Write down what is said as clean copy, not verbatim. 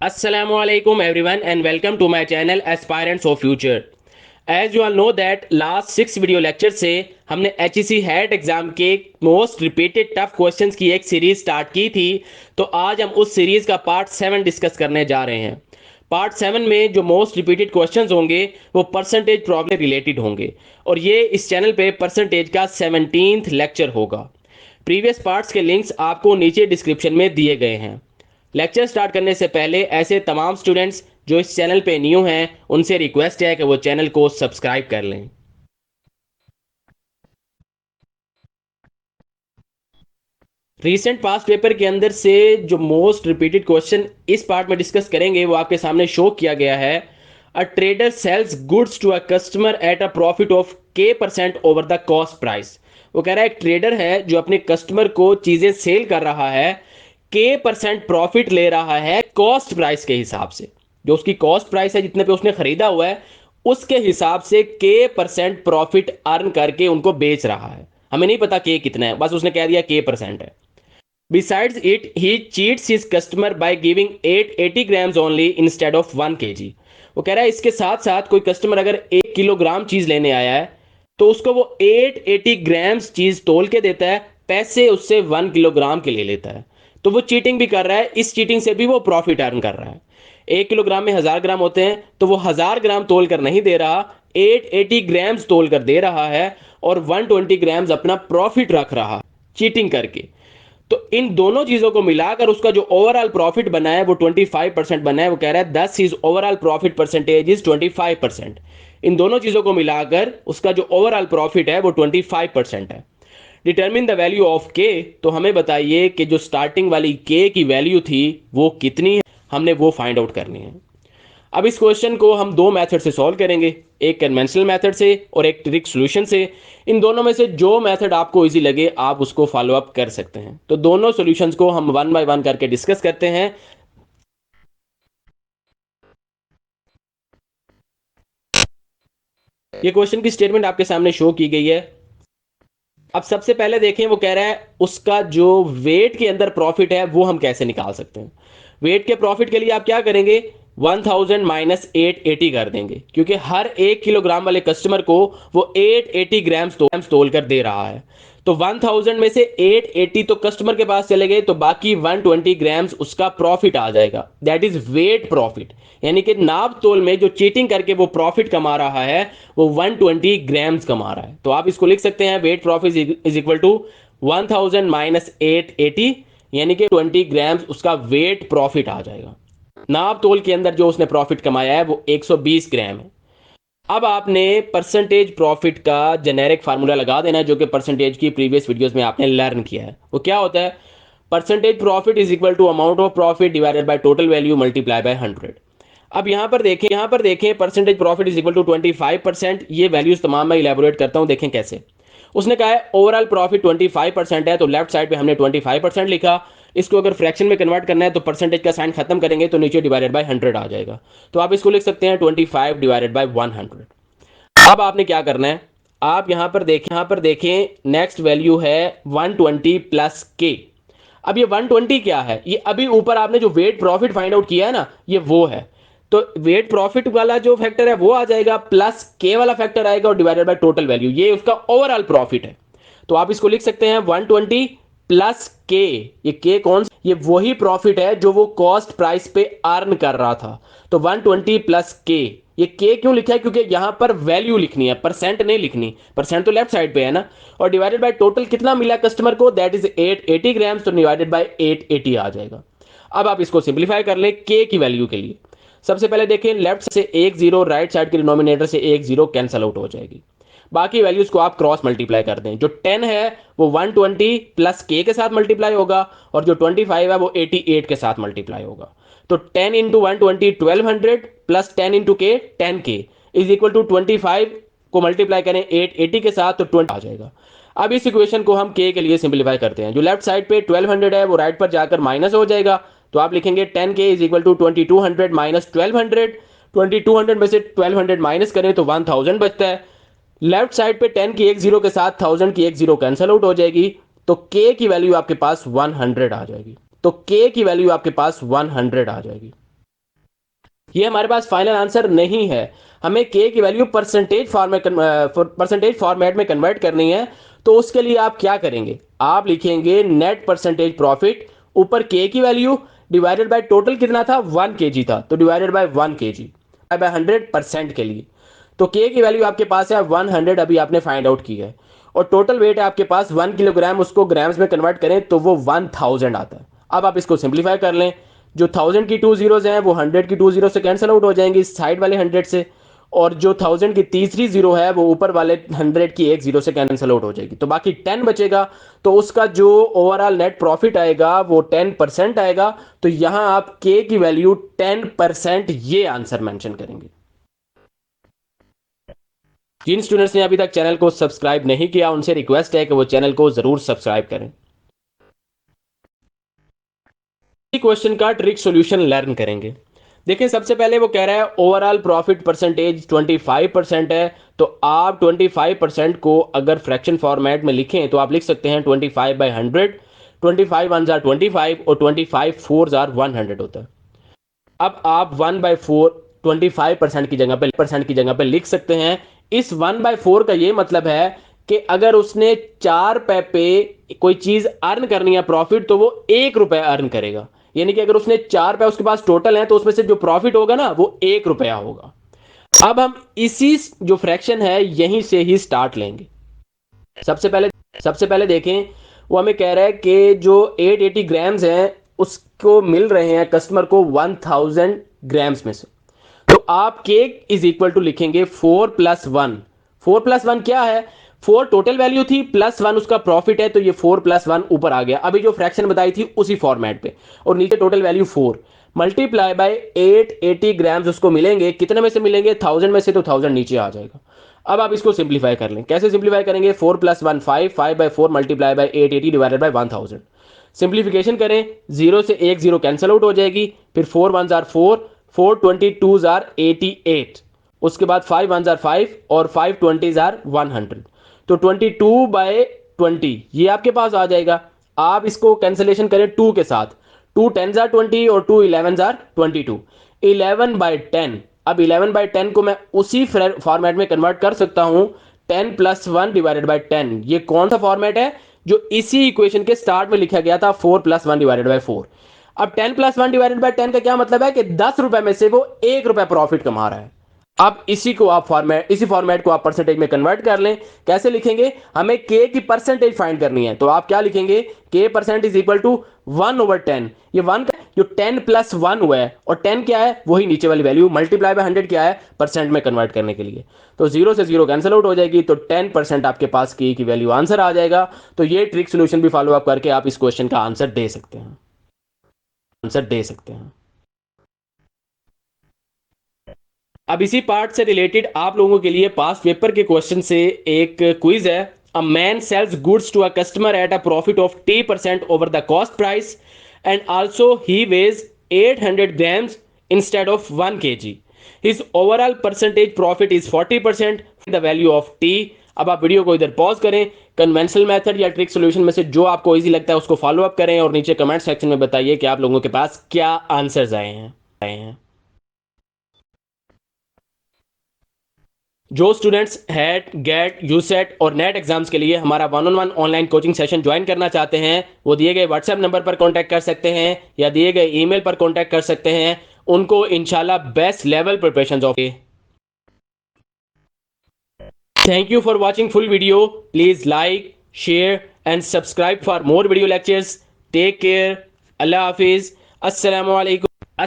Assalamualaikum everyone and welcome to my channel Aspirants of Future. As you all know that last 6 video lecture से हमने HEC hat exam के most repeated tough questions की एक series start की थी। तो आज हम उस सीरीज का पार्ट 7 डिस्कस करने जा रहे हैं। पार्ट 7 में जो मोस्ट रिपीटेड क्वेश्चंस होंगे वो परसेंटेज प्रॉब्लम रिलेटेड होंगे और ये इस चैनल पे परसेंटेज का 17th लेक्चर होगा। प्रीवियस पार्ट्स के लिंक्स आपको नीचे डिस्क्रिप्शन में दिए गए हैं। लेक्चर स्टार्ट करने से पहले ऐसे तमाम स्टूडेंट्स जो इस चैनल पे न्यू हैं उनसे रिक्वेस्ट है कि वो चैनल को सब्सक्राइब कर लें। रीसेंट पास्ट पेपर के अंदर से जो मोस्ट रिपीटेड क्वेश्चन इस पार्ट में डिस्कस करेंगे वो आपके सामने शो किया गया है। A trader sells goods to a customer at a profit of K% over the cost price. वो कह रहा है एक ट्रेडर है जो अपने कस्टमर को चीजें सेल कर रहा है, K% प्रॉफिट ले रहा है कॉस्ट प्राइस के हिसाब से। जो उसकी कॉस्ट प्राइस है, जितने पे उसने खरीदा हुआ है, उसके हिसाब से K% प्रॉफिट अर्न करके उनको बेच रहा है। हमें नहीं पता K कितना है, बस उसने कह दिया K% है। Besides it, he cheats his customer by giving 880 grams only instead of 1 kg। वो कह रहा है इसके साथ साथ कोई कस्टमर अगर 1 किलोग्राम चीज लेने आया है तो उसको वो 880 ग्राम्स चीज तोल के देता है, पैसे उससे 1 किलोग्राम के ले लेता है। तो वो चीटिंग भी कर रहा है, इस चीटिंग से भी वो प्रॉफिट अर्न कर रहा है। 1 किलोग्राम में 1000 ग्राम होते हैं तो वो 1000 ग्राम तोल कर नहीं दे रहा, 880 ग्राम्स तोल कर दे रहा है और 120 ग्राम्स अपना प्रॉफिट रख रहा चीटिंग करके। तो इन दोनों चीजों को मिलाकर उसका जो ओवरऑल प्रॉफिट बना है वो 25% बना है। वो कह रहा है 10 is overall profit percentage is 25%। इन दोनों चीजों को मिलाकर उसका जो ओवरऑल प्रॉफिट है वो 25% है। डिटरमिन द वैल्यू ऑफ के, तो हमें बताइए कि जो स्टार्टिंग वाली के की वैल्यू थी वो कितनी है, हमने वो फाइंड आउट करनी है। अब इस क्वेश्चन को हम दो मेथड से सॉल्व करेंगे, एक कन्वेंशनल मेथड से और एक ट्रिक सॉल्यूशन से। इन दोनों में से जो मेथड आपको इजी लगे आप उसको फॉलो अप कर सकते हैं। तो दोनों सॉल्यूशंस को हम वन बाय वन करके डिस्कस करते हैं। ये क्वेश्चन की स्टेटमेंट आपके सामने शो की गई है। अब सबसे पहले देखें, वो कह रहा है उसका जो वेट के अंदर प्रॉफिट है वो हम कैसे निकाल सकते हैं। वेट के प्रॉफिट के लिए आप क्या करेंगे, 1000 माइनस 880 कर देंगे, क्योंकि हर 1 किलोग्राम वाले कस्टमर को वो 880 ग्राम्स तोल कर दे रहा है। तो 1000 में से 880 तो कस्टमर के पास चले गए, तो बाकी 120 ग्राम्स उसका प्रॉफिट आ जाएगा। दैट इज वेट प्रॉफिट, यानी कि नाप तोल में जो चीटिंग करके वो प्रॉफिट कमा रहा है वो 120 ग्राम्स कमा रहा है। तो आप इसको लिख सकते हैं wait profit is equal to 1000 minus 880, यानी कि 20 ग्राम्स उसका वेट प्रॉफिट आ जाएगा। नाप तोल के अंदर जो उसने प्रॉफिट कमाया है वो 120 ग्राम है। अब आपने परसेंटेज प्रॉफिट का जेनेरिक फार्मूला लगा देना है, जो कि परसेंटेज की प्रीवियस वीडियोस में आपने लर्न किया है। वो क्या होता है, percentage profit is equal to amount of profit divided by total value multiply by 100। अब यहां पर देखें percentage profit is equal to 25%। ये वैल्यूज तमाम मैं इलेबोरेट करता हूं, देखें कैसे। उसने कहा है ओवरऑल प्रॉफिट 25% है, तो लेफ्ट साइड पे हमने 25% लिखा। इसको अगर फ्रैक्शन में कन्वर्ट करना है तो परसेंटेज का साइन खत्म करेंगे तो नीचे डिवाइडेड बाय 100 आ जाएगा। तो आप इसको लिख सकते हैं 25 डिवाइडेड बाय 100। अब आपने क्या करना है, आप यहां पर देखें नेक्स्ट वैल्यू है 120 प्लस के। अब ये 120 क्या है, ये अभी ऊपर आपने जो वेट प्रॉफिट फाइंड आउट किया है ना, ये वो है। तो वेट प्रॉफिट वाला जो फैक्टर है वो आ जाएगा, प्लस के वाला फैक्टर आएगा और डिवाइडेड बाय टोटल वैल्यू, ये उसका ओवरऑल प्रॉफिट है। तो आप इसको लिख सकते हैं 120 प्लस के। ये के कौन सा, ये वही प्रॉफिट है जो वो कॉस्ट प्राइस पे अर्न कर रहा था। तो 120 प्लस के, ये के क्यों लिखा है, क्योंकि यहां पर वैल्यू लिखनी है, परसेंट नहीं लिखनी। परसेंट तो लेफ्ट साइड पे है ना। और डिवाइडेड बाय टोटल कितना मिला कस्टमर को, दैट इज 880 ग्राम्स, तो डिवाइडेड बाय 880 आ जाएगा। अब आप इसको सिंप्लीफाई कर लें के की वैल्यू के लिए। सबसे पहले देखें, लेफ्ट से एक जीरो, राइट साइड के डिनोमिनेटर से एक जीरो कैंसल आउट हो जाएगी। बाकी वैल्यूज को आप क्रॉस मल्टीप्लाई कर दें। जो 10 है वो 120 प्लस के के साथ मल्टीप्लाई होगा और जो 25 है वो 88 के साथ मल्टीप्लाई होगा। तो 10 इंटू 120 1200 प्लस 10 इंटू के 10 के इज इक्वल टू 25 को मल्टीप्लाई करें 880 के साथ तो 20 आ जाएगा। अब इस इक्वेशन को हम के लिए सिंप्लीफाई करते हैं। जो लेफ्ट साइड पे 1200 है वो राइट पर जाकर माइनस हो जाएगा। तो आप लिखेंगे 10k is equal to 2200 minus 1200। 2200 में से 1200 माइनस करें तो 1000 बचता है। लेफ्ट साइड पे 10 की एक जीरो के साथ 1000 की एक जीरो कैंसल आउट हो जाएगी। तो के की वैल्यू आपके पास 100 आ जाएगी। तो के की वैल्यू आपके पास 100 आ जाएगी। ये हमारे पास फाइनल आंसर नहीं है, हमें के की वैल्यू परसेंटेज फॉर्मेट में कन्वर्ट करनी है। तो उसके लिए आप क्या करेंगे, आप लिखेंगे नेट परसेंटेज प्रॉफिट, ऊपर के की वैल्यू डिवाइडेड बाय टोटल कितना था 1 kg था, तो डिवाइडेड बाय 1 kg बाय 100% के लिए। तो के की वैल्यू आपके पास है 100, अभी आपने फाइंड आउट की है, और टोटल वेट है आपके पास 1 किलोग्राम, उसको ग्राम्स में कन्वर्ट करें तो वो 1000 आता है। अब आप इसको सिंप्लीफाई कर लें, जो 1000 की 2 जीरोज हैं वो 100 की 2 जीरो से कैंसिल आउट हो जाएंगी साइड वाले 100 से, और जो 1000 की तीसरी जीरो है वो ऊपर वाले 100 की एक जीरो से कैंसिल आउट हो जाएगी, तो बाकी 10 बचेगा। तो उसका जो ओवरऑल नेट प्रॉफिट आएगा वो 10% आएगा। तो यहां आप के की वैल्यू 10% ये आंसर मेंशन करेंगे। जिन स्टूडेंट्स ने अभी तक चैनल को सब्सक्राइब नहीं किया उनसे रिक्वेस्ट है कि वो चैनल को जरूर सब्सक्राइब करें। क्वेश्चन का ट्रिक सॉल्यूशन लर्न करेंगे। देखिए सबसे पहले वो कह रहा है ओवरऑल प्रॉफिट परसेंटेज 25% है, तो आप 25% को अगर फ्रैक्शन फॉर्मेट में लिखें तो आप लिख सकते हैं 25/100, 25 1 जार 25 और 25 4 जार 100 होता है। अब आप 1/4 25% की जगह पे लिख सकते हैं। इस 1/4 का ये मतलब है कि अगर उसने 4 रुपए पे कोई चीज अर्न करनी है प्रॉफिट, तो वो 1 रुपया अर्न करेगा। यानी कि अगर उसने 4 रुपए उसके पास टोटल है तो उसमें से जो प्रॉफिट होगा ना वो 1 रुपया होगा। अब हम इसी जो फ्रैक्शन है यहीं से ही स्टार्ट लेंगे। सबसे पहले देखें, वो हमें कह रहा है कि जो 880 ग्राम्स हैं उसको मिल रहे हैं कस्टमर को 1000 ग्राम्स में से। तो आप केक इज इक्वल टू लिखेंगे 4+1। 4+1 क्या है, 4 टोटल वैल्यू थी, +1 उसका प्रॉफिट है, तो ये 4+1 ऊपर आ गया, अभी जो फ्रैक्शन बताई थी उसी फॉर्मेट पे, और नीचे total value 4 multiply by 880 grams उसको मिलेंगे, कितने में से मिलेंगे 1000 में से, तो 1000 नीचे आ जाएगा। अब आप इसको सिंप्लीफाई कर लें, कैसे सिंप्लीफाई करेंगे, 4+1 5, 5/4 multiply by 880 divided by 1000। Simplification करें, 0 से 1 0 कैंसिल आउट हो जाएगी, फिर 4 1 जार 4, 4 22 जार 88, उसके बाद 5 1 जार 5 और 5 20 जार 100, तो 22/20 ये आपके पास आ जाएगा। आप इसको कैंसिलेशन करें 2 के साथ, 2 10 जार 20 और 2 11 जार 22, 11/10। अब 11/10 को मैं उसी फॉर्मेट में कन्वर्ट कर सकता हूं, 10+1 डिवाइडेड बाय 10। ये कौन सा फॉर्मेट है, जो इसी इक्वेशन के स्टार्ट में लिखा गया था, 4+1 डिवाइडेड बाय 4। अब 10+1 डिवाइडेड बाय 10 का क्या मतलब है कि 10 रुपए में से वो 1 रुपया प्रॉफिट कमा रहा है। अब इसी फॉर्मेट को आप परसेंटेज में कन्वर्ट कर लें। कैसे लिखेंगे, हमें के की परसेंटेज फाइंड करनी है, तो आप क्या लिखेंगे, के परसेंट इज इक्वल टू 1/10। ये 1 जो 10+1 हुआ है, और 10 क्या है, वही नीचे वाली वैल्यू, मल्टीप्लाई बाय 100 क्या है, परसेंट में कन्वर्ट करने के लिए, तो 0 से 0 कैंसिल आउट हो जाएगी, तो 10% आपके पास के की वैल्यू आंसर आ जाएगा। तो ये ट्रिक सोल्यूशन भी फॉलो अप करके आप इस क्वेश्चन का आंसर दे सकते हैं। अब इसी पार्ट से रिलेटेड आप लोगों के लिए पास्ट पेपर के क्वेश्चन से एक क्विज है। A man sells goods to a customer at a profit of 10% over the cost price and also he weighs 800 grams instead of 1 kg। His overall percentage profit is 40%, the value of T. अब आप video को इधर pause करें, conventional method या trick solution में से जो आपको इजी लगता है उसको फॉलो अप करें, और नीचे कमेंट सेक्शन में बताइए कि आप लोगों के पास क्या आंसर्स आए हैं। जो स्टूडेंट्स हैट गेट यूसेट और नेट एग्जाम्स के लिए हमारा 1-on-1 online coaching session join करना चाहते हैं, वो दिए गए व्हाट्सएप नंबर पर कांटेक्ट कर सकते हैं या दिए गए ईमेल पर कांटेक्ट कर सकते हैं। उनको इंशाल्लाह best level preparation of. Thank you for watching full video. Please like share and subscribe for more video lectures. Take care. अल्लाह हाफिज। अस्सलाम वालेकुम।